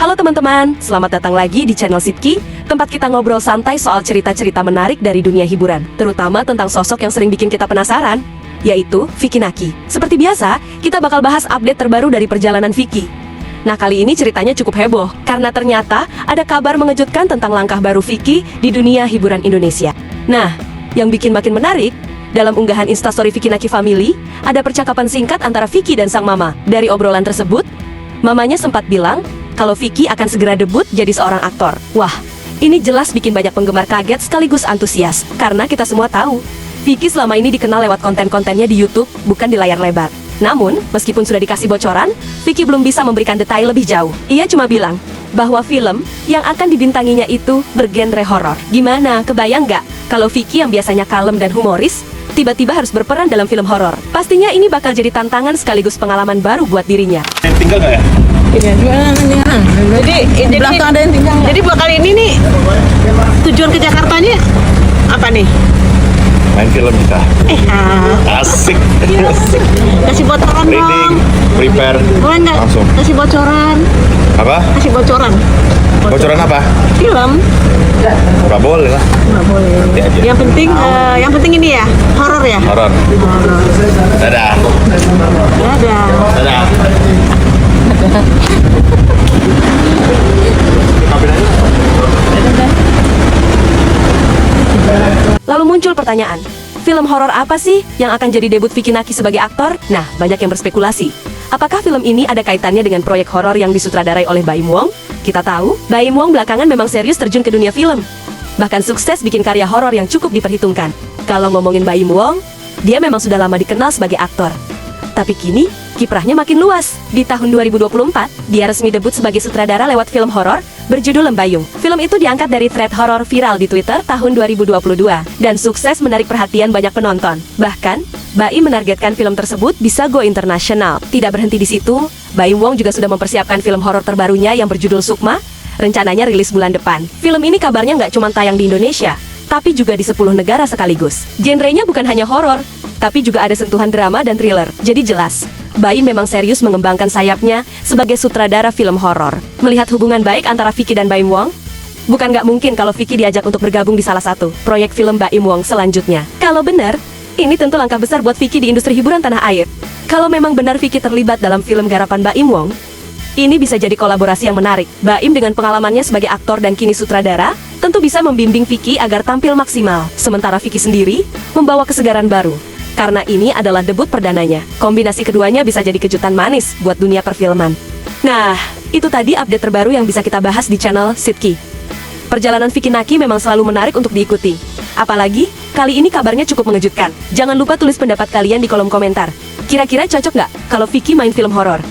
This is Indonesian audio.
Halo teman-teman, selamat datang lagi di channel Sitki, tempat kita ngobrol santai soal cerita-cerita menarik dari dunia hiburan, terutama tentang sosok yang sering bikin kita penasaran, yaitu Vicky Naki. Seperti biasa, kita bakal bahas update terbaru dari perjalanan Vicky. Nah, kali ini ceritanya cukup heboh, karena ternyata ada kabar mengejutkan tentang langkah baru Vicky di dunia hiburan Indonesia. Nah, yang bikin makin menarik, dalam unggahan Instastory Vicky Naki Family, ada percakapan singkat antara Vicky dan sang mama. Dari obrolan tersebut, mamanya sempat bilang kalau Vicky akan segera debut jadi seorang aktor. Wah, ini jelas bikin banyak penggemar kaget sekaligus antusias, karena kita semua tahu Vicky selama ini dikenal lewat konten-kontennya di YouTube, bukan di layar lebar. Namun, meskipun sudah dikasih bocoran, Vicky belum bisa memberikan detail lebih jauh. Ia cuma bilang bahwa film yang akan dibintanginya itu bergenre horor. Gimana, kebayang nggak kalau Vicky yang biasanya kalem dan humoris, tiba-tiba harus berperan dalam film horor? Pastinya ini bakal jadi tantangan sekaligus pengalaman baru buat dirinya. Tinggal nggak ya? Iya, jadi di belakang ada yang tinggal. Jadi bakal ini nih tujuan ke Jakartanya apa nih? Main film kita. Asik. Asik. Kasih bocoran Reading, dong. prepare, Boleh nggak? langsung. Kasih bocoran. Apa? Kasih bocoran. Bocoran apa? Film. Nggak boleh lah. Nggak boleh. Nanti aja. Yang penting ini ya, horor ya. Horor. Dadah. Dadah. Dadah. Lalu muncul pertanyaan, film horor apa sih yang akan jadi debut Vicky Naki sebagai aktor? Nah, banyak yang berspekulasi. Apakah film ini ada kaitannya dengan proyek horor yang disutradarai oleh Baim Wong? Kita tahu, Baim Wong belakangan memang serius terjun ke dunia film. Bahkan sukses bikin karya horor yang cukup diperhitungkan. Kalau ngomongin Baim Wong, dia memang sudah lama dikenal sebagai aktor. Tapi kini, kiprahnya makin luas. Di tahun 2024, dia resmi debut sebagai sutradara lewat film horor berjudul Lembayung. Film itu diangkat dari thread horor viral di Twitter tahun 2022 dan sukses menarik perhatian banyak penonton. Bahkan, Baim menargetkan film tersebut bisa go internasional. Tidak berhenti di situ, Baim Wong juga sudah mempersiapkan film horor terbarunya yang berjudul Sukma, rencananya rilis bulan depan. Film ini kabarnya nggak cuma tayang di Indonesia, tapi juga di 10 negara sekaligus. Genrenya bukan hanya horor, tapi juga ada sentuhan drama dan thriller. Jadi jelas, Baim memang serius mengembangkan sayapnya sebagai sutradara film horor. Melihat hubungan baik antara Vicky dan Baim Wong, bukan nggak mungkin kalau Vicky diajak untuk bergabung di salah satu proyek film Baim Wong selanjutnya. Kalau benar, ini tentu langkah besar buat Vicky di industri hiburan tanah air. Kalau memang benar Vicky terlibat dalam film garapan Baim Wong, ini bisa jadi kolaborasi yang menarik. Baim dengan pengalamannya sebagai aktor dan kini sutradara, tentu bisa membimbing Vicky agar tampil maksimal. Sementara Vicky sendiri membawa kesegaran baru, karena ini adalah debut perdananya. Kombinasi keduanya bisa jadi kejutan manis buat dunia perfilman. Nah, itu tadi update terbaru yang bisa kita bahas di channel Sitki. Perjalanan Vicky Naki memang selalu menarik untuk diikuti. Apalagi, kali ini kabarnya cukup mengejutkan. Jangan lupa tulis pendapat kalian di kolom komentar. Kira-kira cocok nggak kalau Vicky main film horor?